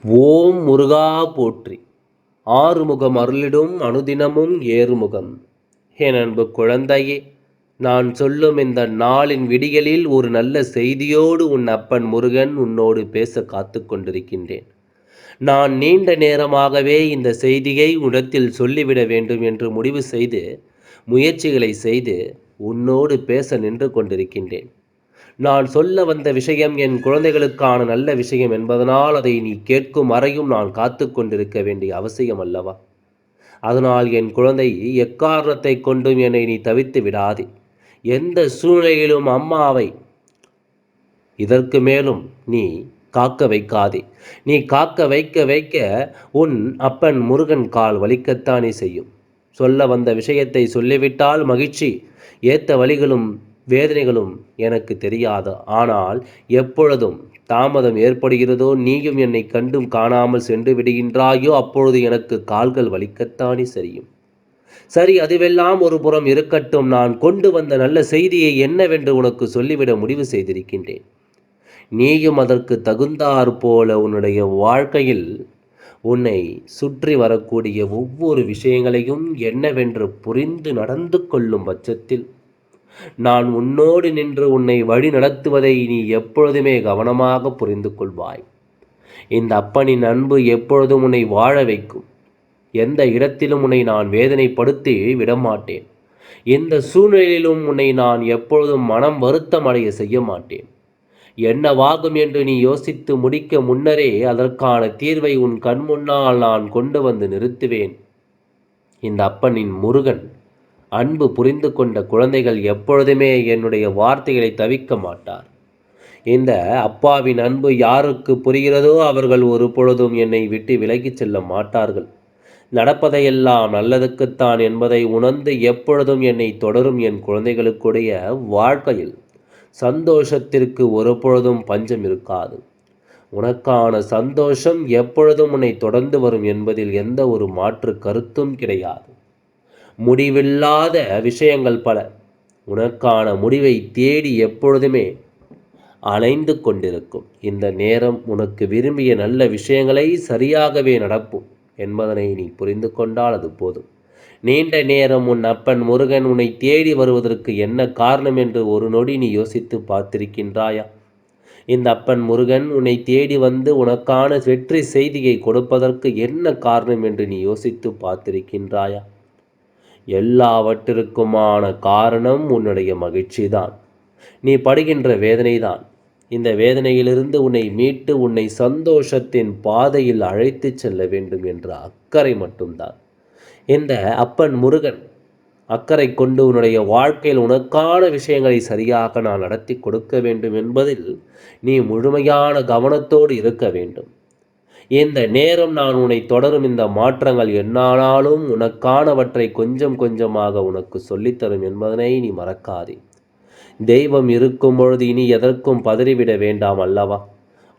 ஓம் முருகா போற்றி. ஆறுமுகம் அருளிடும் அனுதினமும் ஏறுமுகம். என் அன்பு குழந்தையே, நான் சொல்லும் இந்த நாளின் விடியலில் ஒரு நல்ல செய்தியோடு உன் அப்பன் முருகன் உன்னோடு பேச காத்து கொண்டிருக்கின்றேன். நான் நீண்ட நேரமாகவே இந்த செய்தியை உன்னிடத்தில் சொல்லிவிட வேண்டும் என்று முடிவு செய்து முயற்சிகளை செய்து உன்னோடு பேச நின்று கொண்டிருக்கின்றேன். நான் சொல்ல வந்த விஷயம் என் குழந்தைகளுக்கான நல்ல விஷயம் என்பதனால் அதை நீ கேட்கும் வரையும் நான் காத்து கொண்டிருக்க வேண்டிய அவசியம் அல்லவா? அதனால் என் குழந்தை, எக்காரணத்தை கொண்டும் என்னை நீ தவித்து விடாதே. எந்த சூழ்நிலையிலும் அம்மாவை இதற்கு மேலும் நீ காக்க வைக்காதே. நீ காக்க வைக்க வைக்க உன் அப்பன் முருகன் கால் வலிக்கத்தானே செய்யும். சொல்ல வந்த விஷயத்தை சொல்லிவிட்டால் மகிழ்ச்சி, ஏத்த வழிகளும் வேதனைகளும் எனக்கு தெரியாது. ஆனால் எப்பொழுதும் தாமதம் ஏற்படுகிறதோ, நீயும் என்னை கண்டும் காணாமல் சென்று விடுகின்றாயோ, அப்பொழுது எனக்கு கால்கள் வலிக்கத்தானே செய்யும். சரி, அதுவெல்லாம் ஒரு புறம் இருக்கட்டும். நான் கொண்டு வந்த நல்ல செய்தியை என்னவென்று உனக்கு சொல்லிவிட முடிவு செய்திருக்கின்றேன். நீயும் அதற்கு தகுந்தாற் போல உன்னுடைய வாழ்க்கையில் உன்னை சுற்றி வரக்கூடிய ஒவ்வொரு விஷயங்களையும் என்னவென்று புரிந்து நடந்து கொள்ளும் பட்சத்தில், நான் உன்னோடு நின்று உன்னை வழி நடத்துவதை நீ எப்பொழுதுமே கவனமாக புரிந்து கொள்வாய். இந்த அப்பனின் அன்பு எப்பொழுதும் உன்னை வாழ வைக்கும். எந்த இடத்திலும் உன்னை நான் வேதனைப்படுத்தி விடமாட்டேன். எந்த சூழ்நிலையிலும் உன்னை நான் எப்பொழுதும் மனம் வருத்தம் அடைய செய்ய மாட்டேன். என்னவாகும் என்று நீ யோசித்து முடிக்க முன்னரே அதற்கான தீர்வை உன் கண் முன்னால் நான் கொண்டு வந்து நிறுத்துவேன். இந்த அப்பனின் முருகன் அன்பு புரிந்து கொண்ட குழந்தைகள் எப்பொழுதுமே என்னுடைய வார்த்தைகளை தவிக்க மாட்டார். இந்த அப்பாவின் அன்பு யாருக்கு புரிகிறதோ அவர்கள் ஒரு பொழுதும் என்னை விட்டு விலகிச் செல்ல மாட்டார்கள். நடப்பதையெல்லாம் நல்லதுக்குத்தான் என்பதை உணர்ந்து எப்பொழுதும் என்னை தொடரும் என் குழந்தைகளுக்குடைய வாழ்க்கையில் சந்தோஷத்திற்கு ஒரு பொழுதும் பஞ்சம் இருக்காது. உனக்கான சந்தோஷம் எப்பொழுதும் உன்னை தொடர்ந்து வரும் என்பதில் எந்த ஒரு மாற்று கருத்தும் கிடையாது. முடிவில்லாத விஷயங்கள் பல உனக்கான முடிவை தேடி எப்பொழுதுமே அலைந்து கொண்டிருக்கும். இந்த நேரம் உனக்கு விரும்பிய நல்ல விஷயங்களை சரியாகவே நடக்கும் என்பதனை நீ புரிந்து கொண்டால் அது போதும். நீண்ட நேரம் உன் அப்பன் முருகன் உன்னை தேடி வருவதற்கு என்ன காரணம் என்று ஒரு நொடி நீ யோசித்து பார்த்திருக்கின்றாயா? இந்த அப்பன் முருகன் உன்னை தேடி வந்து உனக்கான வெற்றி செய்தியை கொடுப்பதற்கு என்ன காரணம் என்று நீ யோசித்து பார்த்திருக்கின்றாயா? எல்லாவற்றிற்குமான காரணம் உன்னுடைய மகிழ்ச்சி தான். நீ படுகின்ற வேதனைதான். இந்த வேதனையிலிருந்து உன்னை மீட்டு உன்னை சந்தோஷத்தின் பாதையில் அழைத்து செல்ல வேண்டும் என்ற அக்கறை மட்டும்தான். இந்த அப்பன் முருகன் அக்கறை கொண்டு உன்னுடைய வாழ்க்கையில் உனக்கான விஷயங்களை சரியாக நான் நடத்தி கொடுக்க வேண்டும் என்பதில் நீ முழுமையான கவனத்தோடு இருக்க வேண்டும். இந்த நேரம் நான் உன்னை தொடரும் இந்த மாற்றங்கள் என்னானாலும் உனக்கானவற்றை கொஞ்சம் கொஞ்சமாக உனக்கு சொல்லித்தரும் என்பதனை நீ மறக்காதே. தெய்வம் இருக்கும் பொழுது இனி எதற்கும் பதறிவிட வேண்டாம் அல்லவா?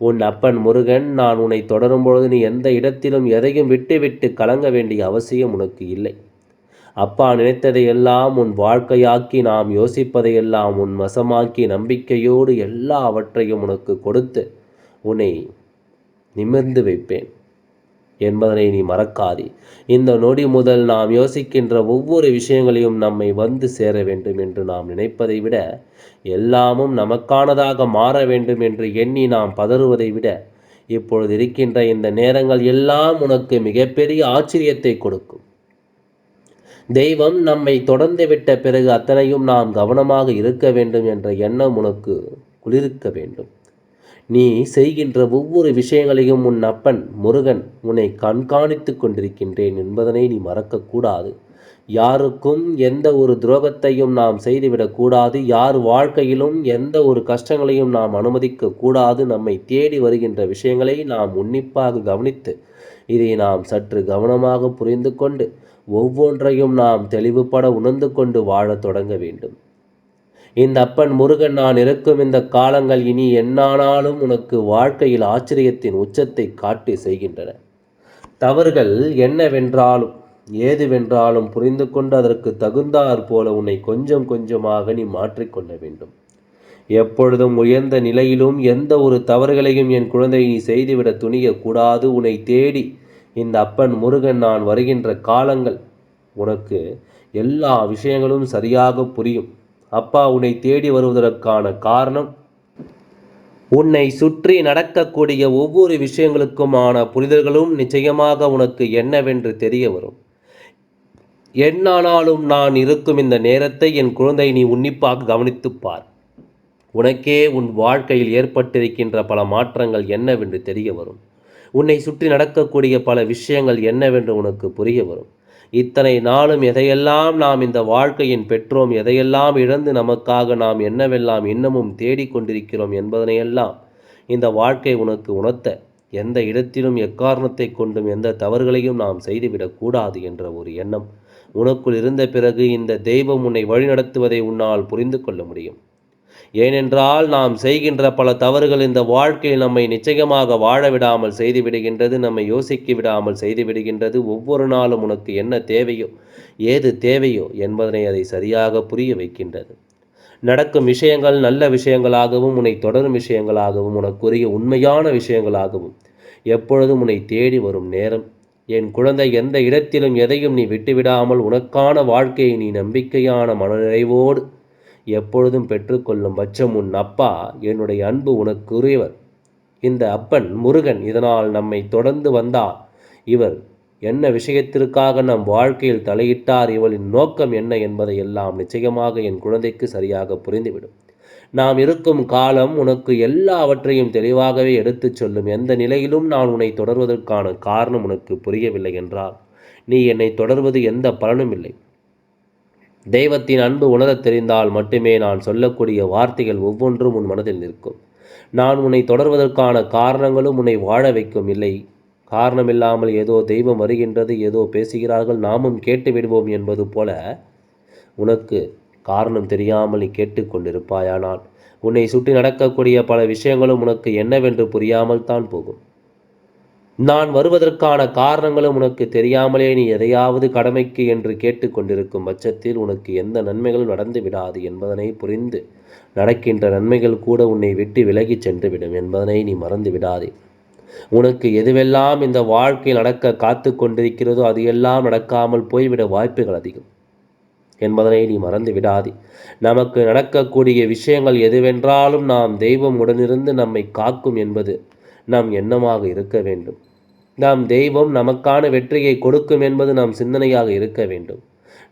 உன் அப்பன் முருகன் நான் உன்னை தொடரும் பொழுது நீ எந்த இடத்திலும் எதையும் விட்டு கலங்க வேண்டிய அவசியம் உனக்கு இல்லை. அப்பா நினைத்ததையெல்லாம் உன் வாழ்க்கையாக்கி, நாம் யோசிப்பதையெல்லாம் உன் வசமாக்கி, நம்பிக்கையோடு எல்லாவற்றையும் உனக்கு கொடுத்து உன்னை நிமிர்ந்து வைப்பேன் என்பதனை நீ மறக்காதே. இந்த நொடி முதல் நாம் யோசிக்கின்ற ஒவ்வொரு விஷயங்களையும் நம்மை வந்து சேர வேண்டும் என்று நாம் நினைப்பதை விட, எல்லாமும் நமக்கானதாக மாற வேண்டும் என்று எண்ணி நாம் பதறுவதை விட, இப்பொழுது இருக்கின்ற இந்த நேரங்கள் எல்லாம் உனக்கு மிகப்பெரிய ஆச்சரியத்தை கொடுக்கும். தெய்வம் நம்மை தொடர்ந்து விட்ட பிறகு அத்தனையும் நாம் கவனமாக இருக்க வேண்டும் என்ற எண்ணம் உனக்கு குளிர்க்க வேண்டும். நீ செய்கின்ற ஒவ்வொரு விஷயங்களையும் உன் அப்பன் முருகன் உன்னை கண்காணித்து கொண்டிருக்கின்றேன் என்பதனை நீ மறக்கக்கூடாது. யாருக்கும் எந்த ஒரு துரோகத்தையும் நாம் செய்துவிடக்கூடாது. யார் வாழ்க்கையிலும் எந்த ஒரு கஷ்டங்களையும் நாம் அனுமதிக்க கூடாது. நம்மை தேடி வருகின்ற விஷயங்களை நாம் உன்னிப்பாக கவனித்து இதை நாம் சற்று கவனமாக புரிந்து கொண்டு ஒவ்வொன்றையும் நாம் தெளிவுபட உணர்ந்து கொண்டு வாழத் தொடங்க வேண்டும். இந்த அப்பன் முருகன் நான் இருக்கும் இந்த காலங்கள் இனி என்னானாலும் உனக்கு வாழ்க்கையில் ஆச்சரியத்தின் உச்சத்தை காட்டி செய்கின்றன. தவறுகள் என்னவென்றாலும் ஏதுவென்றாலும் புரிந்து கொண்டு அதற்கு தகுந்தாற் போல உன்னை கொஞ்சம் கொஞ்சமாக நீ மாற்றிக்கொள்ள வேண்டும். எப்பொழுதும் உயர்ந்த நிலையிலும் எந்த ஒரு தவறுகளையும் என் குழந்தை நீ செய்துவிட துணியக்கூடாது. உன்னை தேடி இந்த அப்பன் முருகன் நான் வருகின்ற காலங்கள் உனக்கு எல்லா விஷயங்களும் சரியாக புரியும். அப்பா உன்னை தேடி வருவதற்கான காரணம், உன்னை சுற்றி நடக்கக்கூடிய ஒவ்வொரு விஷயங்களுக்குமான புரிதல்களும் நிச்சயமாக உனக்கு என்னவென்று தெரிய வரும். என்னானாலும் நான் இருக்கும் இந்த நேரத்தை என் குழந்தை நீ உன்னிப்பாக கவனித்துப்பார். உனக்கே உன் வாழ்க்கையில் ஏற்பட்டிருக்கின்ற பல மாற்றங்கள் என்னவென்று தெரிய வரும். உன்னை சுற்றி நடக்கக்கூடிய பல விஷயங்கள் என்னவென்று உனக்கு புரிய வரும். இத்தனை நாளும் எதையெல்லாம் நாம் இந்த வாழ்க்கையின் பெற்றோம், எதையெல்லாம் இழந்து நமக்காக நாம் என்னவெல்லாம் இன்னமும் தேடிக்கொண்டிருக்கிறோம் என்பதனையெல்லாம் இந்த வாழ்க்கை உனக்கு உணர்த்த, எந்த இடத்திலும் எக்காரணத்தை கொண்டும் எந்த தவறுகளையும் நாம் செய்துவிடக்கூடாது என்ற ஒரு எண்ணம் உனக்குள் இருந்த பிறகு இந்த தெய்வம் உன்னை வழிநடத்துவதை உன்னால் புரிந்து கொள்ள முடியும். ஏனென்றால் நாம் செய்கின்ற பல தவறுகள் இந்த வாழ்க்கையில் நம்மை நிச்சயமாக வாழ விடாமல் செய்துவிடுகின்றது, நம்மை யோசிக்க விடாமல் செய்துவிடுகின்றது. ஒவ்வொரு நாளும் உனக்கு என்ன தேவையோ, ஏது தேவையோ என்பதனை அதை சரியாக புரிய வைக்கின்றது. நடக்கும் விஷயங்கள் நல்ல விஷயங்களாகவும் உன்னை தொடரும் விஷயங்களாகவும் உனக்குரிய உண்மையான விஷயங்களாகவும் எப்பொழுதும் உன்னை தேடி வரும் நேரம். என் குழந்தை, எந்த இடத்திலும் எதையும் நீ விட்டுவிடாமல் உனக்கான வாழ்க்கையை நீ நம்பிக்கையான மனநிறைவோடு எப்பொழுதும் பெற்றுக்கொள்ளும் பட்சம் உன் அப்பா என்னுடைய அன்பு உனக்குரியவர் இந்த அப்பன் முருகன் இதனால் நம்மை தொடர்ந்து வந்தார். இவர் என்ன விஷயத்திற்காக நம் வாழ்க்கையில் தலையிட்டார், இவளின் நோக்கம் என்ன என்பதை எல்லாம் நிச்சயமாக என் குழந்தைக்கு சரியாக புரிந்துவிடும். நாம் இருக்கும் காலம் உனக்கு எல்லாவற்றையும் தெளிவாகவே எடுத்துச் சொல்லும். எந்த நிலையிலும் நான் உன்னை தொடர்வதற்கான காரணம் உனக்கு புரியவில்லை என்றால் நீ என்னை தொடர்வது எந்த பலனும் இல்லை. தெய்வத்தின் அன்பு உணரத் தெரிந்தால் மட்டுமே நான் சொல்லக்கூடிய வார்த்தைகள் ஒவ்வொன்றும் உன் மனதில் நிற்கும். நான் உன்னை தொடர்வதற்கான காரணங்களும் உன்னை வாழ வைக்கும். இல்லை, காரணமில்லாமல் ஏதோ தெய்வம் வருகின்றது, ஏதோ பேசுகிறார்கள், நாமும் கேட்டு விடுவோம் என்பது போல உனக்கு காரணம் தெரியாமல் நீ கேட்டுக்கொண்டிருப்பாயானால் உன்னை சுற்றி நடக்கக்கூடிய பல விஷயங்களும் உனக்கு என்னவென்று புரியாமல் தான் போகும். நான் வருவதற்கான காரணங்களும் உனக்கு தெரியாமலே நீ எதையாவது கடமைக்கு என்று கேட்டுக்கொண்டிருக்கும் பட்சத்தில் உனக்கு எந்த நன்மைகளும் நடந்து விடாது என்பதனை புரிந்து நடக்கின்ற நன்மைகள் கூட உன்னை விட்டு விலகிச் சென்றுவிடும் என்பதனை நீ மறந்து விடாதே. உனக்கு எதுவெல்லாம் இந்த வாழ்க்கையில் நடக்க காத்து கொண்டிருக்கிறதோ அது எல்லாம் நடக்காமல் போய்விட வாய்ப்புகள் அதிகம் என்பதனை நீ மறந்து விடாதே. நமக்கு நடக்கக்கூடிய விஷயங்கள் எதுவென்றாலும் நாம் தெய்வம் உடனிருந்து நம்மை காக்கும் என்பது நாம் எண்ணமாக இருக்க வேண்டும். நாம் தெய்வம் நமக்கான வெற்றியை கொடுக்கும் என்பது நாம் சிந்தனையாக இருக்க வேண்டும்.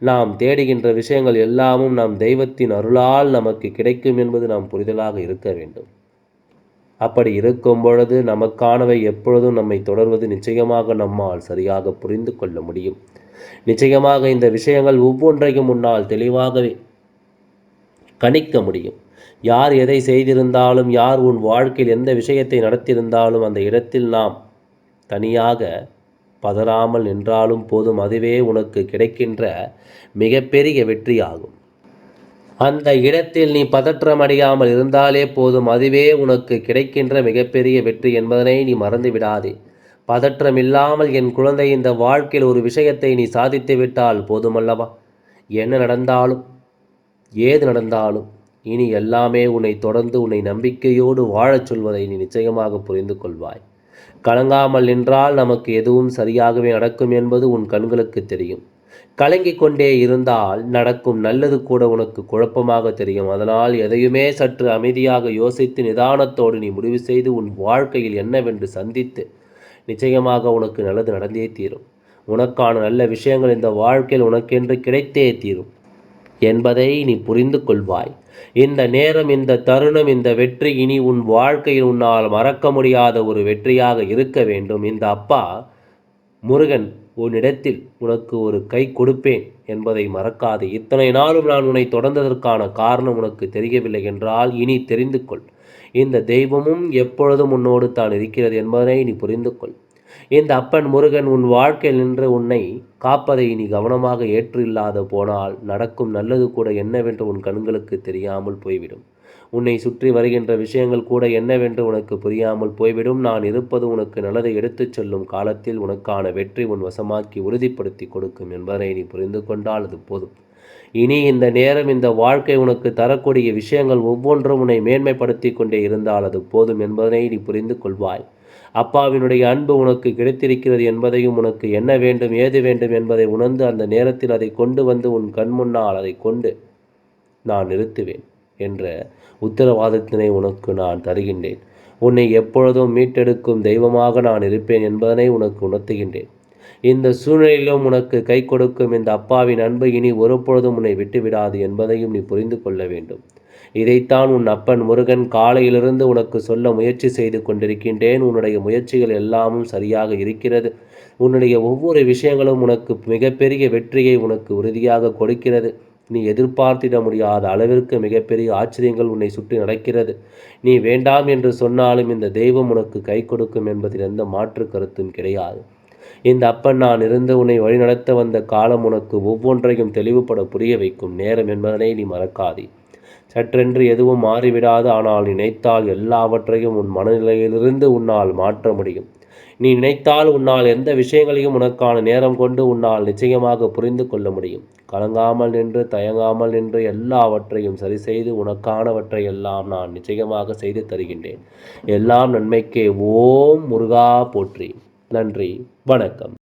நாம் தேடுகின்ற விஷயங்கள் எல்லாமும் நாம் தெய்வத்தின் அருளால் நமக்கு கிடைக்கும் என்பது நாம் புரிதலாக இருக்க வேண்டும். அப்படி இருக்கும் பொழுது நமக்கானவை எப்பொழுதும் நம்மை தொடர்வது நிச்சயமாக நம்மால் சரியாக புரிந்து கொள்ள முடியும். நிச்சயமாக இந்த விஷயங்கள் ஒவ்வொன்றையும் முன்னால் தெளிவாகவே கணிக்க முடியும். யார் எதை செய்திருந்தாலும், யார் உன் வாழ்க்கையில் எந்த விஷயத்தை நடத்தியிருந்தாலும் அந்த இடத்தில் நாம் தனியாக பதறாமல் நின்றாலும் போதும், அதுவே உனக்கு கிடைக்கின்ற மிகப்பெரிய வெற்றியாகும். அந்த இடத்தில் நீ பதற்றமடையாமல் இருந்தாலே போதும், அதுவே உனக்கு கிடைக்கின்ற மிகப்பெரிய வெற்றி என்பதனை நீ மறந்து விடாதே. பதற்றம் இல்லாமல் என் குழந்தை இந்த வாழ்க்கையில் ஒரு விஷயத்தை நீ சாதித்து விட்டால் போதுமல்லவா? என்ன நடந்தாலும் ஏது நடந்தாலும் இனி எல்லாமே உன்னை தொடர்ந்து உன்னை நம்பிக்கையோடு வாழச் சொல்வதை நீ நிச்சயமாக புரிந்து கொள்வாய். கலங்காமல் நின்றால் நமக்கு எதுவும் சரியாகவே நடக்கும் என்பது உன் கண்களுக்கு தெரியும். கலங்கிக் கொண்டே இருந்தால் நடக்கும் நல்லது கூட உனக்கு குழப்பமாக தெரியும். அதனால் எதையுமே சற்று அமைதியாக யோசித்து நிதானத்தோடு நீ முடிவு செய்து உன் வாழ்க்கையில் என்னவென்று சந்தித்து நிச்சயமாக உனக்கு நல்லது நடந்தே தீரும். உனக்கான நல்ல விஷயங்கள் இந்த வாழ்க்கையில் உனக்கென்று கிடைத்தே தீரும் என்பதை நீ புரிந்து கொள்வாய். இந்த நேரம், இந்த தருணம், இந்த வெற்றி இனி உன் வாழ்க்கையில் உன்னால் மறக்க முடியாத ஒரு வெற்றியாக இருக்க வேண்டும். இந்த அப்பா முருகன் உன்னிடத்தில் உனக்கு ஒரு கை கொடுப்பேன் என்பதை மறக்காதே. இத்தனை நாளும் நான் உன்னை தொடர்ந்ததற்கான காரணம் உனக்கு தெரியவில்லை என்றால் இனி தெரிந்து கொள். இந்த தெய்வமும் எப்பொழுதும் உன்னோடு தான் இருக்கிறது என்பதனை நீ புரிந்து கொள். இந்த அப்பன் முருகன் உன் வாழ்க்கையில் நின்று உன்னை காப்பதை நீ கவனமாக ஏற்று இல்லாத போனால் நடக்கும் நல்லது கூட என்னவென்று உன் கண்களுக்கு தெரியாமல் போய்விடும். உன்னை சுற்றி வருகின்ற விஷயங்கள் கூட என்னவென்று உனக்கு புரியாமல் போய்விடும். நான் இருப்பது உனக்கு நல்லதை எடுத்துச் செல்லும் காலத்தில் உனக்கான வெற்றி உன் வசமாக்கி உறுதிப்படுத்தி கொடுக்கும் என்பதை நீ புரிந்து கொண்டால் அது போதும். இனி இந்த நேரம் இந்த வாழ்க்கை உனக்கு தரக்கூடிய விஷயங்கள் ஒவ்வொன்றும் உன்னை மேன்மைப்படுத்தி கொண்டே இருந்தால் அது போதும் என்பதனை நீ புரிந்து கொள்வாய். அப்பாவினுடைய அன்பு உனக்கு கிடைத்திருக்கிறது என்பதையும், உனக்கு என்ன வேண்டும் ஏது வேண்டும் என்பதை உணர்ந்து அந்த நேரத்தில் அதை கொண்டு வந்து உன் கண் முன்னால் அதை கொண்டு நான் நிறுத்துவேன் என்ற உத்தரவாதத்தினை உனக்கு நான் தருகின்றேன். உன்னை எப்பொழுதும் மீட்டெடுக்கும் தெய்வமாக நான் இருப்பேன் என்பதனை உனக்கு உணர்த்துகின்றேன். இந்த சூழ்நிலையிலும் உனக்கு கை கொடுக்கும் இந்த அப்பாவின் அன்பு இனி ஒருபொழுதும் உன்னை விட்டுவிடாது என்பதையும் நீ புரிந்து கொள்ள வேண்டும். இதைத்தான் உன் அப்பன் முருகன் காலையிலிருந்து உனக்கு சொல்ல முயற்சி செய்து கொண்டிருக்கின்றேன். உன்னுடைய முயற்சிகள் எல்லாமும் சரியாக இருக்கிறது. உன்னுடைய ஒவ்வொரு விஷயங்களும் உனக்கு மிகப்பெரிய வெற்றியை உனக்கு உறுதியாக கொடுக்கிறது. நீ எதிர்பார்த்திட முடியாத அளவிற்கு மிகப்பெரிய ஆச்சரியங்கள் உன்னை சுற்றி நடக்கிறது. நீ வேண்டாம் என்று சொன்னாலும் இந்த தெய்வம் உனக்கு கை கொடுக்கும் என்பதில் எந்த மாற்று கருத்தும் கிடையாது. இந்த அப்பன் நான் இருந்து உன்னை வழிநடத்த வந்த காலம் உனக்கு ஒவ்வொன்றையும் தெளிவுபட புரிய வைக்கும் நேரம் என்பதனை நீ மறக்காதே. சற்றென்று எதுவும் மாறிவிடாது. ஆனால் நினைத்தால் எல்லாவற்றையும் உன் மனநிலையிலிருந்து உன்னால் மாற்ற முடியும். நீ நினைத்தால் உன்னால் எந்த விஷயங்களையும் உனக்கான நேரம் கொண்டு உன்னால் நிச்சயமாக புரிந்து கொள்ள முடியும். கலங்காமல் நின்று தயங்காமல் நின்று எல்லாவற்றையும் சரி செய்து உனக்கானவற்றை எல்லாம் நான் நிச்சயமாக செய்து தருகின்றேன். எல்லாம் நன்மைக்கே. ஓம் முருகா போற்றி. நன்றி, வணக்கம்.